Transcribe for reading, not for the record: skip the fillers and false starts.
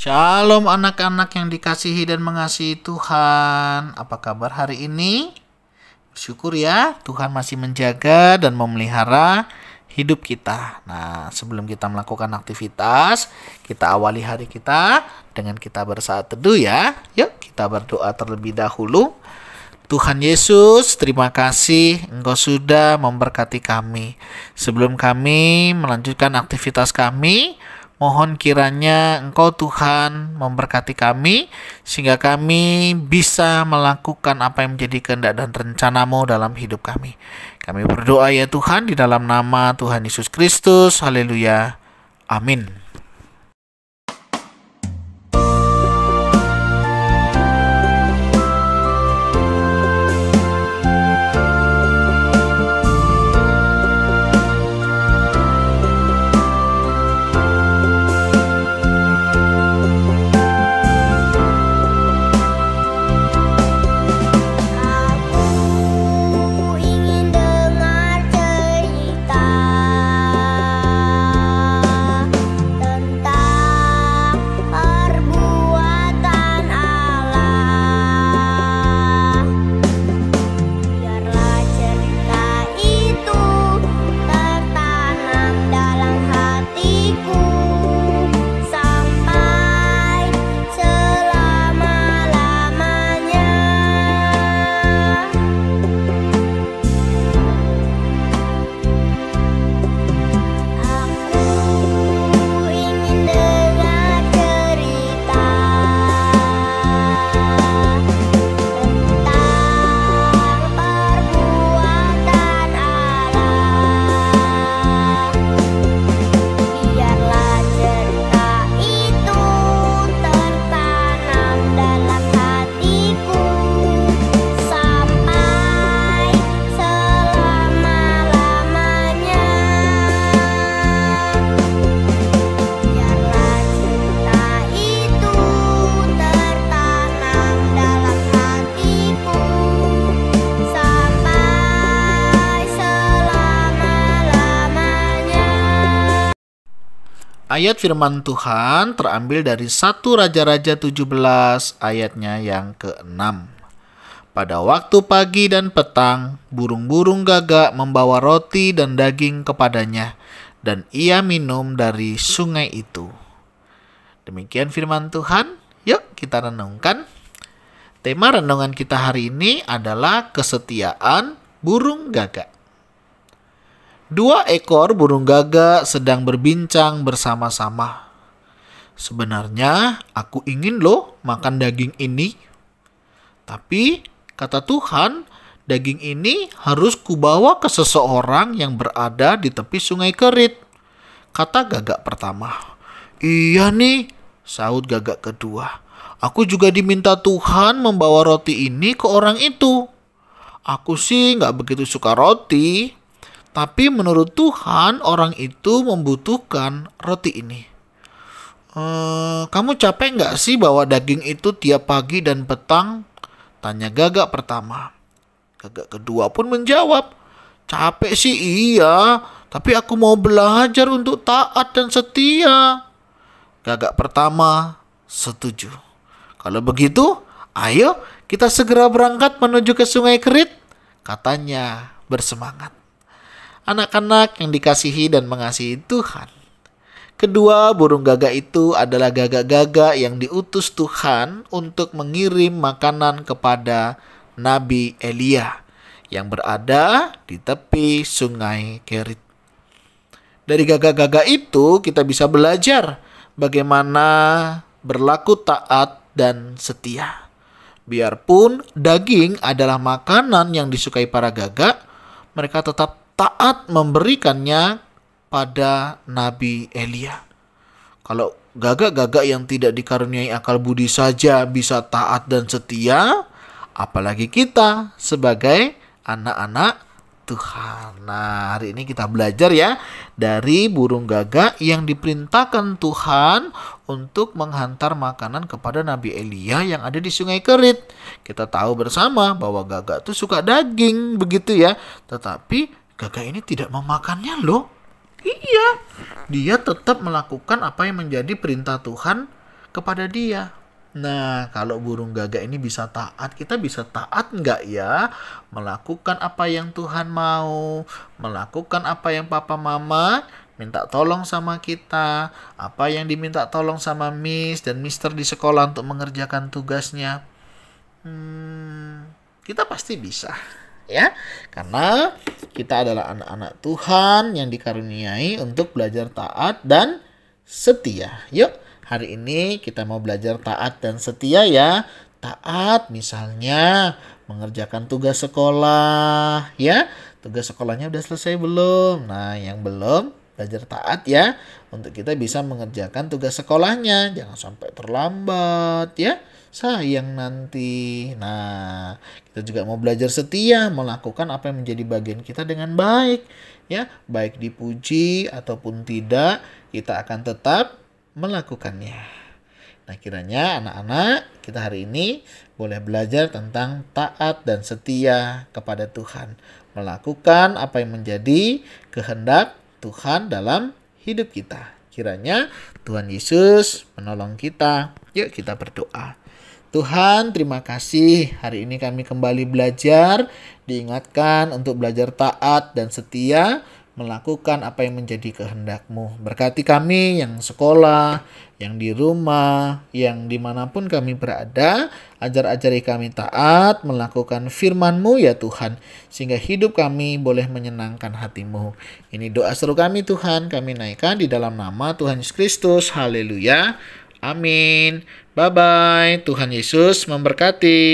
Shalom anak-anak yang dikasihi dan mengasihi Tuhan. Apa kabar hari ini? Syukur ya, Tuhan masih menjaga dan memelihara hidup kita. Nah, sebelum kita melakukan aktivitas, kita awali hari kita dengan kita bersaat teduh ya. Yuk, kita berdoa terlebih dahulu. Tuhan Yesus, terima kasih Engkau sudah memberkati kami. Sebelum kami melanjutkan aktivitas kami, mohon kiranya Engkau Tuhan memberkati kami sehingga kami bisa melakukan apa yang menjadi kehendak dan rencana-Mu dalam hidup kami. Kami berdoa ya Tuhan di dalam nama Tuhan Yesus Kristus. Haleluya. Amin. Ayat firman Tuhan terambil dari 1 Raja-Raja 17 ayatnya yang ke-6. Pada waktu pagi dan petang, burung-burung gagak membawa roti dan daging kepadanya, dan ia minum dari sungai itu. Demikian firman Tuhan. Yuk kita renungkan. Tema renungan kita hari ini adalah kesetiaan burung gagak. 2 ekor burung gagak sedang berbincang bersama-sama. Sebenarnya aku ingin loh makan daging ini. Tapi kata Tuhan, daging ini harus kubawa ke seseorang yang berada di tepi sungai Kerit. Kata gagak pertama. Iya nih, sahut gagak kedua. Aku juga diminta Tuhan membawa roti ini ke orang itu. Aku sih gak begitu suka roti. Tapi menurut Tuhan orang itu membutuhkan roti ini. Kamu capek nggak sih bawa daging itu tiap pagi dan petang? Tanya gagak pertama. Gagak kedua pun menjawab. Capek sih iya, tapi aku mau belajar untuk taat dan setia. Gagak pertama setuju. Kalau begitu, ayo kita segera berangkat menuju ke sungai Kerit. Katanya bersemangat. Anak-anak yang dikasihi dan mengasihi Tuhan. Kedua burung gagak itu adalah gagak-gagak yang diutus Tuhan untuk mengirim makanan kepada Nabi Elia yang berada di tepi sungai Kerit. Dari gagak-gagak itu kita bisa belajar bagaimana berlaku taat dan setia. Biarpun daging adalah makanan yang disukai para gagak, mereka tetap taat memberikannya pada Nabi Elia. Kalau gagak-gagak yang tidak dikaruniai akal budi saja bisa taat dan setia, apalagi kita sebagai anak-anak Tuhan. Nah, hari ini kita belajar ya dari burung gagak yang diperintahkan Tuhan untuk menghantar makanan kepada Nabi Elia yang ada di sungai Kerit. Kita tahu bersama bahwa gagak itu suka daging, begitu ya. Tetapi gagak ini tidak memakannya loh. Iya, dia tetap melakukan apa yang menjadi perintah Tuhan kepada Dia. Nah, kalau burung gagak ini bisa taat, kita bisa taat nggak ya? Melakukan apa yang Tuhan mau, melakukan apa yang papa mama minta tolong sama kita, apa yang diminta tolong sama Miss dan Mister di sekolah untuk mengerjakan tugasnya. Kita pasti bisa, ya, karena kita adalah anak-anak Tuhan yang dikaruniai untuk belajar taat dan setia. Yuk, hari ini kita mau belajar taat dan setia ya. Taat misalnya mengerjakan tugas sekolah, ya. Tugas sekolahnya udah selesai belum? Nah, yang belum belajar taat ya, untuk kita bisa mengerjakan tugas sekolahnya. Jangan sampai terlambat ya. Sayang nanti. Nah, kita juga mau belajar setia, melakukan apa yang menjadi bagian kita dengan baik. Ya, baik dipuji ataupun tidak, kita akan tetap melakukannya. Nah, kiranya anak-anak kita hari ini boleh belajar tentang taat dan setia kepada Tuhan. Melakukan apa yang menjadi kehendak Tuhan dalam hidup kita. Kiranya Tuhan Yesus menolong kita. Yuk kita berdoa. Tuhan, terima kasih hari ini kami kembali belajar, diingatkan untuk belajar taat dan setia, melakukan apa yang menjadi kehendak-Mu. Berkati kami yang sekolah, yang di rumah, yang dimanapun kami berada, ajar-ajari kami taat, melakukan firman-Mu ya Tuhan, sehingga hidup kami boleh menyenangkan hati-Mu. Ini doa seru kami Tuhan, kami naikkan di dalam nama Tuhan Yesus Kristus. Haleluya. Amin. Bye-bye. Tuhan Yesus memberkati.